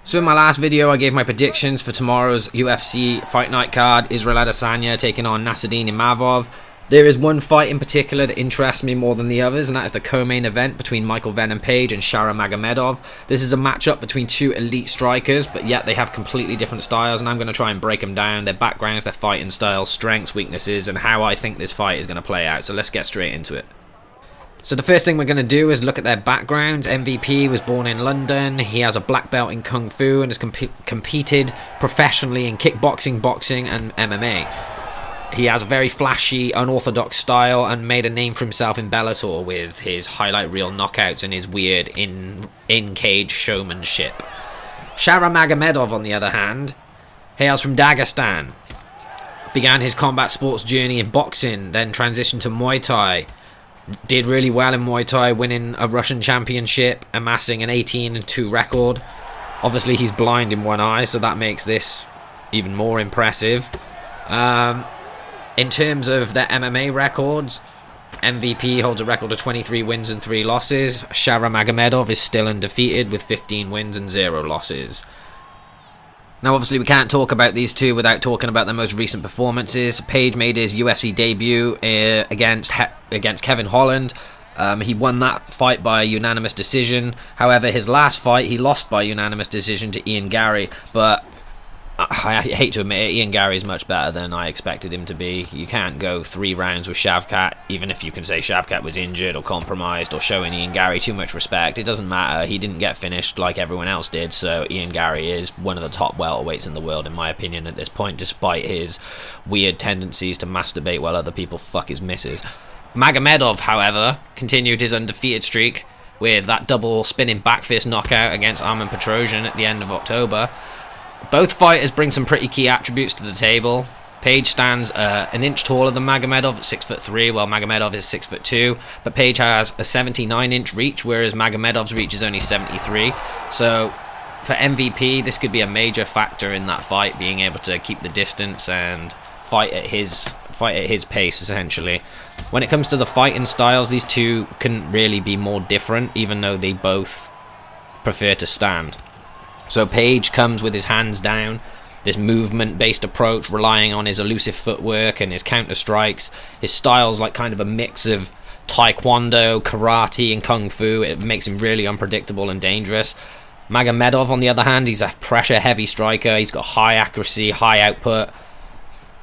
So in my last video, I gave my predictions for tomorrow's UFC Fight Night card. Israel Adesanya taking on Nassourdine Imavov. There is one fight in particular that interests me more than the others, and that is the co-main event between Venom Page and Shara Magomedov. This is a matchup between two elite strikers, but yet they have completely different styles, and I'm going to try and break them down, their backgrounds, their fighting styles, strengths, weaknesses, and how I think this fight is going to play out. So let's get straight into it. So the first thing we're going to do is look at their backgrounds. MVP was born in London. He has a black belt in Kung Fu and has competed professionally in kickboxing, boxing and MMA. He has a very flashy, unorthodox style and made a name for himself in Bellator with his highlight reel knockouts and his weird in-cage showmanship. Shara Magomedov, on the other hand, hails from Dagestan. Began his combat sports journey in boxing, then transitioned to Muay Thai. Did really well in Muay Thai, winning a Russian championship, amassing an 18-2 record. Obviously, he's blind in one eye, so that makes this even more impressive. In terms of their MMA records, MVP holds a record of 23 wins and 3 losses. Shara Magomedov is still undefeated with 15 wins and 0 losses. Now, obviously, we can't talk about these two without talking about their most recent performances. Page made his UFC debut against Kevin Holland. He won that fight by unanimous decision. However, his last fight, he lost by unanimous decision to Ian Garry. But I hate to admit it, Ian Garry is much better than I expected him to be. You can't go 3 rounds with Shavkat, even if you can say Shavkat was injured or compromised or showing Ian Garry too much respect. It doesn't matter. He didn't get finished like everyone else did, so Ian Garry is one of the top welterweights in the world, in my opinion, at this point, despite his weird tendencies to masturbate while other people fuck his missus. Magomedov, however, continued his undefeated streak with that double spinning back fist knockout against Armen Petrosyan at the end of October. Both fighters bring some pretty key attributes to the table. Page stands an inch taller than Magomedov at 6'3", while Magomedov is 6'2". But Page has a 79-inch reach, whereas Magomedov's reach is only 73. So for MVP, this could be a major factor in that fight, being able to keep the distance and fight at his pace, essentially. When it comes to the fighting styles, these two couldn't really be more different, even though they both prefer to stand. So Page comes with his hands down, this movement-based approach, relying on his elusive footwork and his counter-strikes. His style's like kind of a mix of taekwondo, karate, and kung fu. It makes him really unpredictable and dangerous. Magomedov, on the other hand, he's a pressure-heavy striker. He's got high accuracy, high output.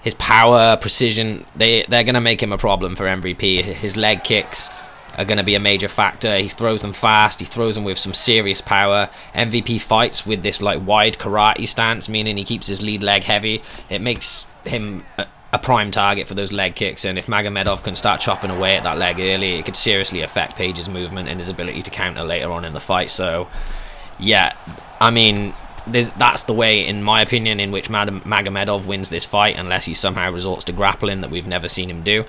His power, precision, they're going to make him a problem for MVP. His leg kicks are going to be a major factor. He throws them fast, he throws them with some serious power. MVP fights with this like wide karate stance, meaning he keeps his lead leg heavy. It makes him a prime target for those leg kicks, and if Magomedov can start chopping away at that leg early, it could seriously affect Page's movement and his ability to counter later on in the fight. So yeah, I mean, that's the way, in my opinion, in which Magomedov wins this fight, unless he somehow resorts to grappling that we've never seen him do.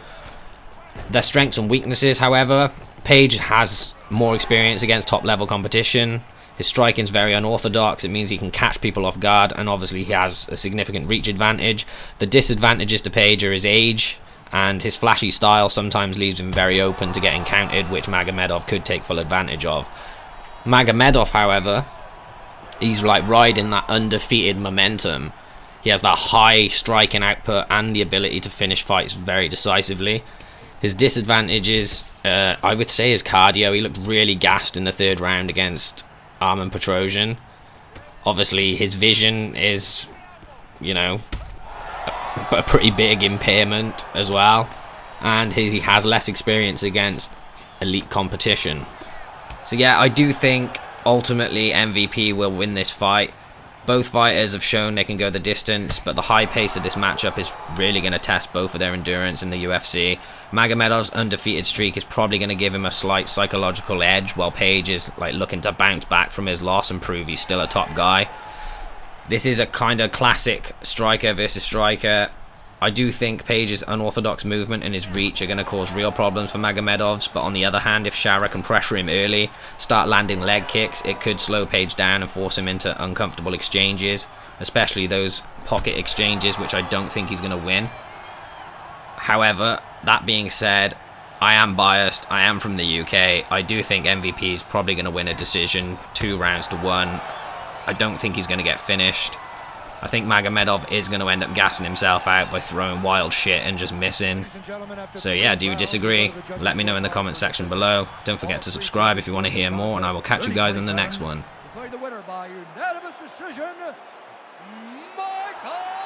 Their strengths and weaknesses, however, Page has more experience against top-level competition. His striking is very unorthodox. It means he can catch people off guard, and obviously he has a significant reach advantage. The disadvantages to Page are his age, and his flashy style sometimes leaves him very open to getting countered, which Magomedov could take full advantage of. Magomedov, however, he's like riding that undefeated momentum. He has that high striking output and the ability to finish fights very decisively. His disadvantages, I would say, his cardio. He looked really gassed in the 3rd round against Armen Petrosyan. Obviously, his vision is, you know, a pretty big impairment as well. And he has less experience against elite competition. So yeah, I do think ultimately MVP will win this fight. Both fighters have shown they can go the distance, but the high pace of this matchup is really going to test both of their endurance in the UFC. Magomedov's undefeated streak is probably going to give him a slight psychological edge, while Page is like looking to bounce back from his loss and prove he's still a top guy. This is a kind of classic striker versus striker. I do think Page's unorthodox movement and his reach are going to cause real problems for Magomedov's, but on the other hand, if Shara can pressure him early, start landing leg kicks, it could slow Page down and force him into uncomfortable exchanges, especially those pocket exchanges, which I don't think he's going to win. However, that being said, I am biased. I am from the UK. I do think MVP is probably going to win a decision, 2 rounds to 1. I don't think he's going to get finished. I think Magomedov is going to end up gassing himself out by throwing wild shit and just missing. So yeah, do you disagree? Let me know in the comment section below. Don't forget to subscribe if you want to hear more, and I will catch you guys in the next one. The winner by unanimous decision, Michael.